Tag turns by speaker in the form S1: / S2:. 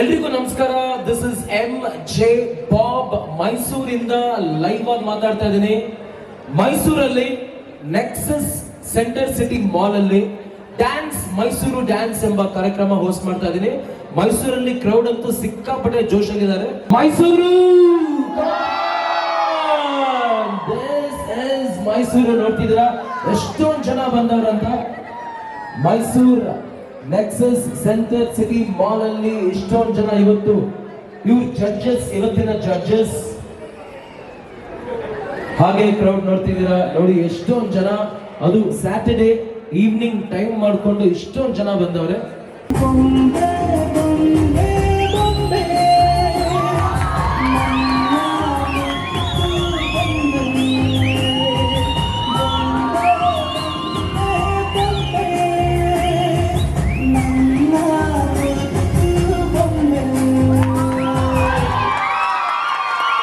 S1: ಎಲ್ರಿಗೂ ನಮಸ್ಕಾರ. This is M J Bob ಮೈಸೂರಿಂದ ಲೈವ್ ಆಗಿ ಮಾತಾಡ್ತಾ ಇದ್ದೀನಿ. ಮೈಸೂರಲ್ಲಿ ನೆಕ್ಸಸ್ ಸೆಂಟರ್ ಸಿಟಿ ಮಾಲ್ ಅಲ್ಲಿ ಡ್ಯಾನ್ಸ್ ಮೈಸೂರು ಡ್ಯಾನ್ಸ್ ಎಂಬ ಕಾರ್ಯಕ್ರಮ ಹೋಸ್ಟ್ ಮಾಡ್ತಾ ಇದ್ದೀನಿ. ಮೈಸೂರಲ್ಲಿ ಕ್ರೌಡ್ ಅಂತೂ ಸಿಕ್ಕಾಪಟ್ಟೆ ಜೋಶಾಗಿದ್ದಾರೆ. ಮೈಸೂರು ಮೈಸೂರು ನೋಡ್ತಿದ್ದೀರಾ ಎಷ್ಟೊಂದು ಜನ ಬಂದವರಂತ. Mysuru Nexus Centre City mall ಅಲ್ಲಿ ಇಷ್ಟೊಂದು ಜನ. ಇವತ್ತು ಇವ್ರು ಜಡ್ಜಸ್, ಇವತ್ತಿನ ಜಡ್ಜಸ್. ಹಾಗೆ ಕ್ರೌಡ್ ನೋಡ್ತಿದ್ದೀರಾ, ನೋಡಿ ಎಷ್ಟೊಂದು ಜನ. ಅದು ಸ್ಯಾಟರ್ಡೆ ಈವ್ನಿಂಗ್ ಟೈಮ್ ಮಾಡ್ಕೊಂಡು ಇಷ್ಟೊಂದು ಜನ ಬಂದವ್ರೆ.